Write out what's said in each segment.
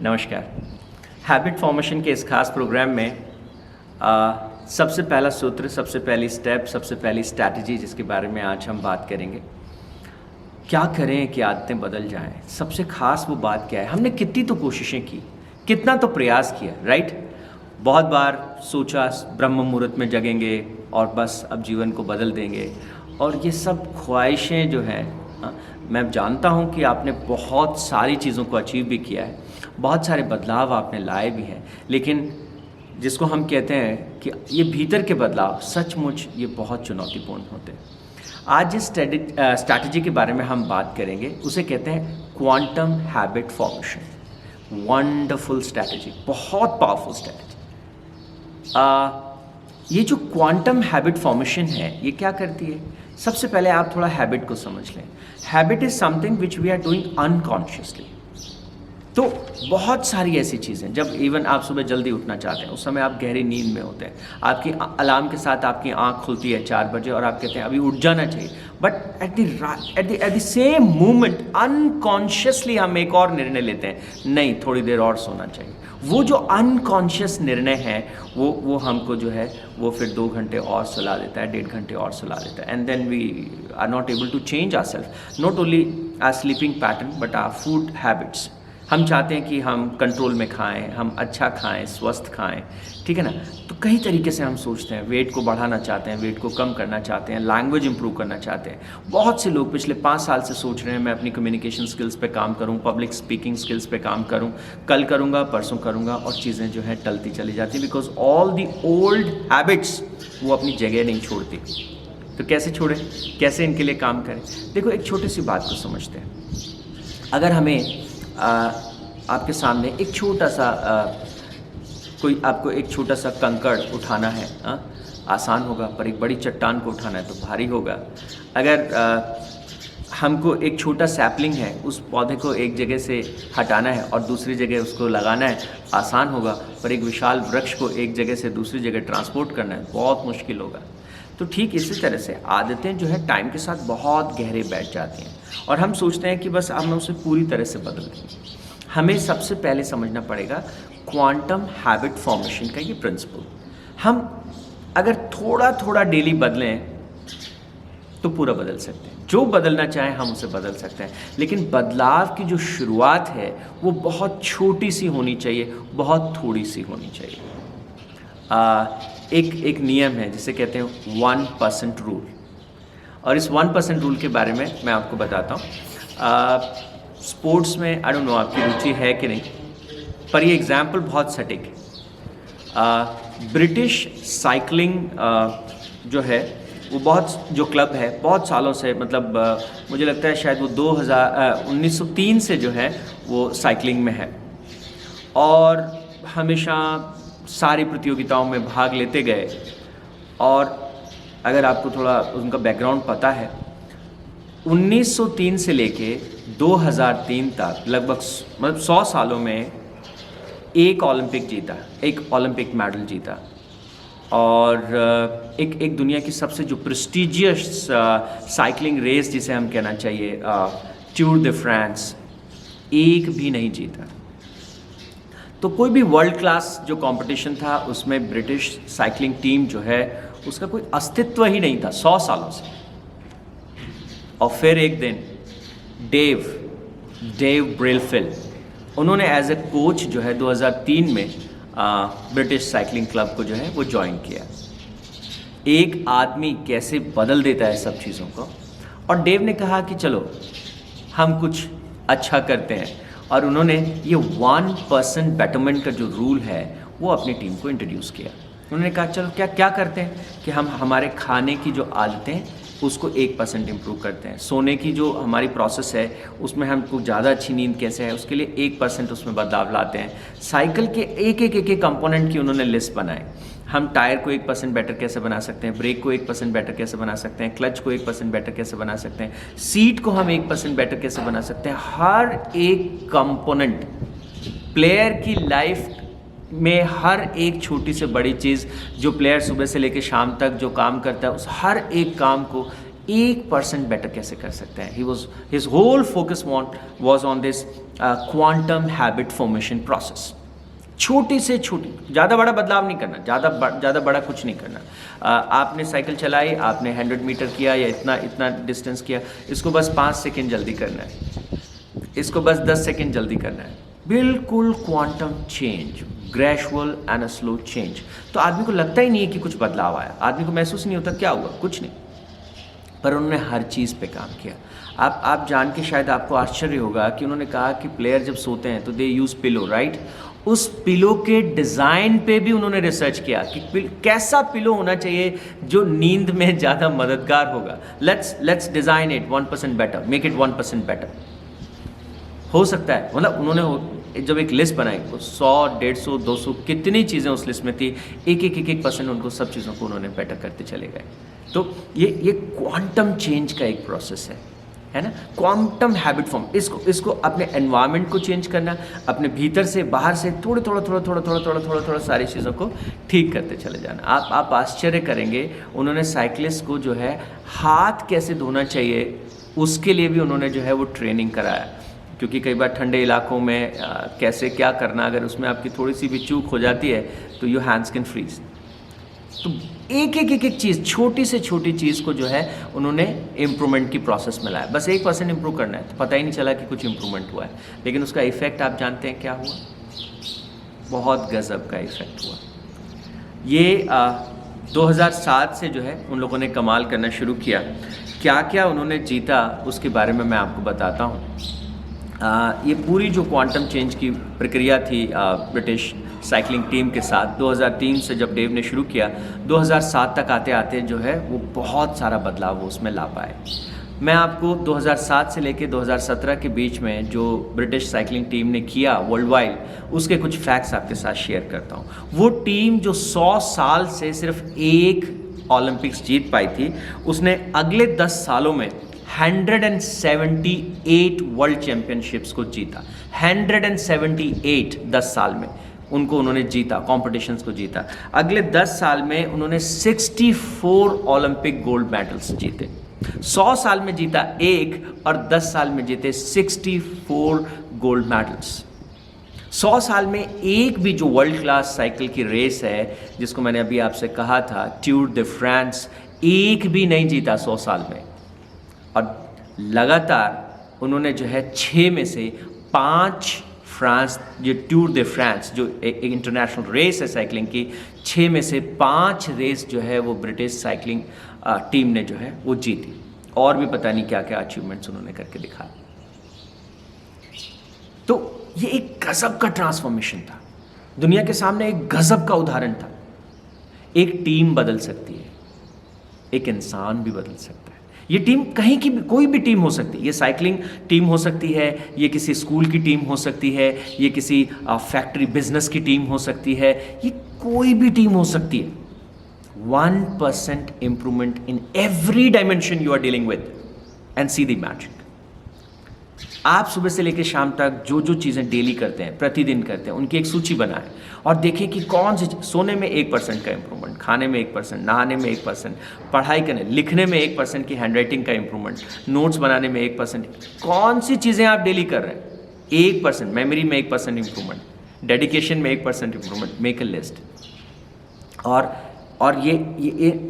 नमस्कार। Habit formation के इस खास प्रोग्राम में सबसे पहला सूत्र, सबसे पहली स्टेप, सबसे पहली स्ट्रैटेजी जिसके बारे में आज हम बात करेंगे, क्या करें कि आदतें बदल जाएं। सबसे खास वो बात क्या है, हमने कितनी तो कोशिशें की, कितना तो प्रयास किया, राइट। बहुत बार सोचा ब्रह्म मुहूर्त में जगेंगे और बस अब जीवन को बदल देंगे, और ये सब ख्वाहिशें जो हैं, मैं जानता हूँ कि आपने बहुत सारी चीज़ों को अचीव भी किया है, बहुत सारे बदलाव आपने लाए भी हैं, लेकिन जिसको हम कहते हैं कि ये भीतर के बदलाव सचमुच ये बहुत चुनौतीपूर्ण होते हैं। आज जिस स्ट्रैटेजी के बारे में हम बात करेंगे उसे कहते हैं quantum habit formation. Wonderful strategy, बहुत पावरफुल स्ट्रैटेजी। ये जो क्वांटम हैबिट फॉर्मेशन है ये क्या करती है? सबसे पहले आप थोड़ा हैबिट को समझ लें। Habit is something which we are doing unconsciously. तो बहुत सारी ऐसी चीज़ें, जब इवन आप सुबह जल्दी उठना चाहते हैं, उस समय आप गहरी नींद में होते हैं, आपकी अलार्म के साथ आपकी आंख खुलती है 4 बजे और आप कहते हैं अभी उठ जाना चाहिए, but at the same moment unconsciously हम एक और निर्णय लेते हैं, नहीं थोड़ी देर और सोना चाहिए। वो जो अनकॉन्शियस निर्णय है वो हमको जो है वो फिर 2 घंटे और सुला देता है, 1.5 घंटे और सुला देता है, and then we are not able to change our self, not only our sleeping pattern but our food habits. हम चाहते हैं कि हम कंट्रोल में खाएं, हम अच्छा खाएं, स्वस्थ खाएं, ठीक है ना। तो कई तरीके से हम सोचते हैं, वेट को बढ़ाना चाहते हैं, वेट को कम करना चाहते हैं, लैंग्वेज इंप्रूव करना चाहते हैं। बहुत से लोग पिछले 5 साल से सोच रहे हैं मैं अपनी कम्युनिकेशन स्किल्स पे काम करूं, पब्लिक स्पीकिंग स्किल्स पे काम करूं, कल करूंगा, परसों करूंगा, और चीज़ें जो है टलती चली जाती, because all the old habits वो अपनी जगह नहीं छोड़ती। तो कैसे छोड़ें, कैसे इनके लिए काम करें? देखो, एक छोटी सी बात को समझते हैं। अगर हमें आपके सामने एक छोटा सा कोई आपको एक छोटा सा कंकड़ उठाना है, आसान होगा, पर एक बड़ी चट्टान को उठाना है तो भारी होगा। अगर हमको एक छोटा सैपलिंग है, उस पौधे को एक जगह से हटाना है और दूसरी जगह उसको लगाना है, आसान होगा, पर एक विशाल वृक्ष को एक जगह से दूसरी जगह ट्रांसपोर्ट करना है, बहुत मुश्किल होगा। तो ठीक इसी तरह से आदतें जो है टाइम के साथ बहुत गहरे बैठ जाती हैं और हम सोचते हैं कि बस अब मैं उसे पूरी तरह से बदल देंगे। हमें सबसे पहले समझना पड़ेगा क्वांटम हैबिट फॉर्मेशन का ये प्रिंसिपल। हम अगर थोड़ा थोड़ा डेली बदलें तो पूरा बदल सकते हैं। जो बदलना चाहें हम उसे बदल सकते हैं, लेकिन बदलाव की जो शुरुआत है वो बहुत छोटी सी होनी चाहिए, बहुत थोड़ी सी होनी चाहिए। एक नियम है जिसे कहते हैं 1% रूल, और इस 1% रूल के बारे में मैं आपको बताता हूँ। स्पोर्ट्स में आई डोंट नो आपकी रुचि है कि नहीं, पर ये एग्जाम्पल बहुत सटीक है। ब्रिटिश साइकिलिंग जो है वो बहुत, जो क्लब है बहुत सालों से, मतलब मुझे लगता है शायद वो 1903 से जो है वो साइकिलिंग में है, और हमेशा सारी प्रतियोगिताओं में भाग लेते गए। और अगर आपको थोड़ा उनका बैकग्राउंड पता है, 1903 से लेके 2003 तक लगभग मतलब 100 सालों में एक ओलंपिक जीता, एक ओलंपिक मेडल जीता, और एक दुनिया की सबसे जो प्रेस्टिजियस साइकिलिंग रेस जिसे हम कहना चाहिए, टूर de फ्रांस, एक भी नहीं जीता। तो कोई भी वर्ल्ड क्लास जो कंपटीशन था उसमें ब्रिटिश साइकिलिंग टीम जो है उसका कोई अस्तित्व ही नहीं था 100 सालों से। और फिर एक दिन डेव ब्रेलफिल, उन्होंने एज ए कोच जो है 2003 में ब्रिटिश साइकिलिंग क्लब को जो है वो ज्वाइन किया। एक आदमी कैसे बदल देता है सब चीज़ों को। और डेव ने कहा कि चलो हम कुछ अच्छा करते हैं, और उन्होंने ये 1% बेटरमेंट का जो रूल है वो अपनी टीम को इंट्रोड्यूस किया। उन्होंने कहा चलो क्या करते हैं कि हम हमारे खाने की जो आदतें उसको 1% इम्प्रूव करते हैं, सोने की जो हमारी प्रोसेस है उसमें हमको ज़्यादा अच्छी नींद कैसे है उसके लिए 1% उसमें बदलाव लाते हैं। साइकिल के एक कंपोनेंट की उन्होंने लिस्ट बनाई। हम टायर को 1% बेटर कैसे बना सकते हैं, ब्रेक को 1% बेटर कैसे बना सकते हैं, क्लच को 1% बेटर कैसे बना सकते हैं, सीट को हम 1% बेटर कैसे बना सकते हैं। हर एक कंपोनेंट प्लेयर की लाइफ में, हर एक छोटी से बड़ी चीज़ जो प्लेयर सुबह से लेकर शाम तक जो काम करता है, उस हर एक काम को 1% बेटर कैसे कर सकते हैं. His whole focus was on this quantum habit formation process. छोटी से छोटी, ज़्यादा बड़ा बदलाव नहीं करना, ज़्यादा बड़ा कुछ नहीं करना. आपने साइकिल चलाई, आपने 100 मीटर किया या इतना डिस्टेंस किया, इसको बस 5 सेकेंड जल्दी करना है, इसको बस 10 सेकेंड जल्दी करना है. बिल्कुल quantum change, gradual and a slow change. तो आदमी को लगता ही नहीं है कि कुछ बदलाव आया, आदमी को महसूस नहीं होता क्या हुआ, कुछ नहीं. पर उन्होंने हर चीज़ पे काम किया. आप जान के शायद आपको आश्चर्य होगा कि उन्होंने कहा कि प्लेयर जब सोते हैं तो दे यूज़ पिलो, राइट. उस पिलो के डिज़ाइन पे भी उन्होंने रिसर्च किया कि कैसा पिलो होना चाहिए जो नींद में ज़्यादा मददगार होगा. Let's design it 1% better, make it 1% better. हो सकता है, मतलब उन्होंने जब एक लिस्ट बनाई तो 100, 150, 200 कितनी चीज़ें उस लिस्ट में थी, एक परसेंट उनको सब चीज़ों को उन्होंने बेटर करते चले गए. तो ये क्वांटम चेंज का एक प्रोसेस है ना. क्वांटम हैबिट फॉर्म, इसको अपने एनवायरनमेंट को चेंज करना, अपने भीतर से बाहर से थोड़ा सारी चीज़ों को ठीक करते चले जाना. आप आश्चर्य करेंगे, उन्होंने साइकिलिस्ट को जो है हाथ कैसे धोना चाहिए उसके लिए भी उन्होंने जो है वो ट्रेनिंग कराया. क्योंकि कई बार ठंडे इलाकों में कैसे क्या करना, अगर उसमें आपकी थोड़ी सी भी चूक हो जाती है तो योर हैंड्स कैन फ्रीज. तो एक चीज़, छोटी से छोटी चीज़ को जो है उन्होंने इम्प्रूवमेंट की प्रोसेस में लाया. बस 1% इम्प्रूव करना है, तो पता ही नहीं चला कि कुछ इम्प्रूवमेंट हुआ है, लेकिन उसका इफ़ेक्ट आप जानते हैं क्या हुआ. बहुत गज़ब का इफ़ेक्ट हुआ. ये 2007 से जो है उन लोगों ने कमाल करना शुरू किया. क्या क्या उन्होंने जीता उसके बारे में मैं आपको बताता हूँ. ये पूरी जो क्वांटम चेंज की प्रक्रिया थी ब्रिटिश साइकिलिंग टीम के साथ, 2003 से जब डेव ने शुरू किया, 2007 तक आते आते जो है वो बहुत सारा बदलाव वो उसमें ला पाए. मैं आपको 2007 से लेकर 2017 के बीच में जो ब्रिटिश साइकिलिंग टीम ने किया वर्ल्ड वाइड, उसके कुछ फैक्ट्स आपके साथ शेयर करता हूँ. वो टीम जो 100 साल से सिर्फ एक ओलंपिक्स जीत पाई थी, उसने अगले 10 सालों में 178 वर्ल्ड चैंपियनशिप्स को जीता. 178 10 साल में उन्होंने जीता, कॉम्पिटिशन्स को जीता. अगले 10 साल में उन्होंने 64 ओलंपिक गोल्ड मेडल्स जीते. 100 साल में जीता एक और 10 साल में जीते 64 गोल्ड मेडल्स. 100 साल में एक भी जो वर्ल्ड क्लास साइकिल की रेस है, जिसको मैंने अभी आपसे कहा था टूर de फ्रांस, एक भी नहीं जीता 100 साल में. और लगातार उन्होंने जो है 6 में से 5 फ्रांस, जो टूर de फ्रांस जो एक इंटरनेशनल रेस है साइकिलिंग की, 6 में से 5 रेस जो है वो ब्रिटिश साइकिलिंग टीम ने जो है वो जीती. और भी पता नहीं क्या क्या अचीवमेंट्स उन्होंने करके दिखाया. तो ये एक गजब का ट्रांसफॉर्मेशन था, दुनिया के सामने एक गजब का उदाहरण था. एक टीम बदल सकती है, एक इंसान भी बदल सकता है. ये टीम कहीं की भी, कोई भी टीम हो सकती है. ये साइकिलिंग टीम हो सकती है, ये किसी स्कूल की टीम हो सकती है, ये किसी फैक्ट्री बिजनेस की टीम हो सकती है, ये कोई भी टीम हो सकती है. 1% improvement in every dimension you are dealing with and see the magic. आप सुबह से लेकर शाम तक जो जो चीज़ें डेली करते हैं, प्रतिदिन करते हैं, उनकी एक सूची बनाएं और देखें कि कौन सी, सोने में 1% का इम्प्रूवमेंट, खाने में 1%, नहाने में 1%, पढ़ाई करने लिखने में 1% की हैंडराइटिंग का इम्प्रूवमेंट, नोट्स बनाने में 1%, कौन सी चीज़ें आप डेली कर रहे हैं. 1%, मेमोरी में 1% इम्प्रूवमेंट, डेडिकेशन में 1% इम्प्रूवमेंट, मेक अ लिस्ट. और ये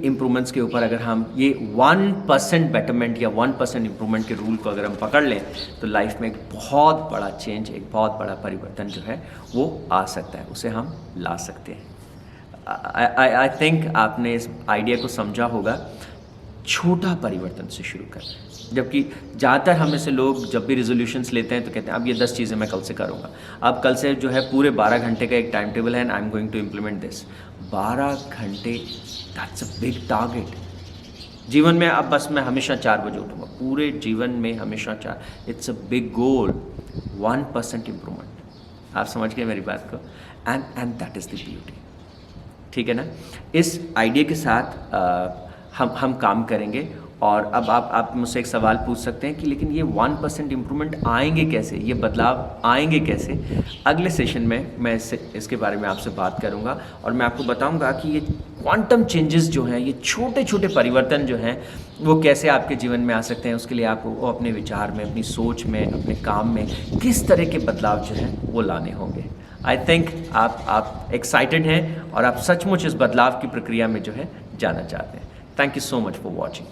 इम्प्रूवमेंट्स के ऊपर अगर हम ये 1% बेटरमेंट या 1% इम्प्रूवमेंट के रूल को अगर हम पकड़ लें तो लाइफ में एक बहुत बड़ा चेंज, एक बहुत बड़ा परिवर्तन जो है वो आ सकता है, उसे हम ला सकते हैं. आई थिंक आपने इस आइडिया को समझा होगा. छोटा परिवर्तन से शुरू करें. जबकि ज़्यादातर हम में से लोग जब भी रिजोल्यूशंस लेते हैं तो कहते हैं अब ये 10 चीज़ें मैं कल से करूँगा. अब कल से जो है पूरे 12 घंटे का एक टाइम टेबल है and I am going to implement this. 12 घंटे, दैट्स अ बिग टारगेट. जीवन में अब बस मैं हमेशा 4 बजे उठूँगा, पूरे जीवन में हमेशा 4, it's a big goal. 1% improvement. आप समझ गए मेरी बात को. And that is the beauty. ठीक है ना. इस आइडिया के साथ हम काम करेंगे और अब आप मुझसे एक सवाल पूछ सकते हैं कि लेकिन ये 1% इम्प्रूवमेंट आएंगे कैसे, ये बदलाव आएंगे कैसे। अगले सेशन में मैं इसके बारे में आपसे बात करूंगा और मैं आपको बताऊंगा कि ये क्वांटम चेंजेस जो हैं, ये छोटे छोटे परिवर्तन जो हैं, वो कैसे आपके जीवन में आ सकते हैं। उसके लिए आपको अपने विचार में, अपनी सोच में, अपने काम में किस तरह के बदलाव जो हैं वो लाने होंगे। आई थिंक आप एक्साइटेड हैं और आप सचमुच इस बदलाव की प्रक्रिया में जो है जाना चाहते हैं। Thank you so much for watching.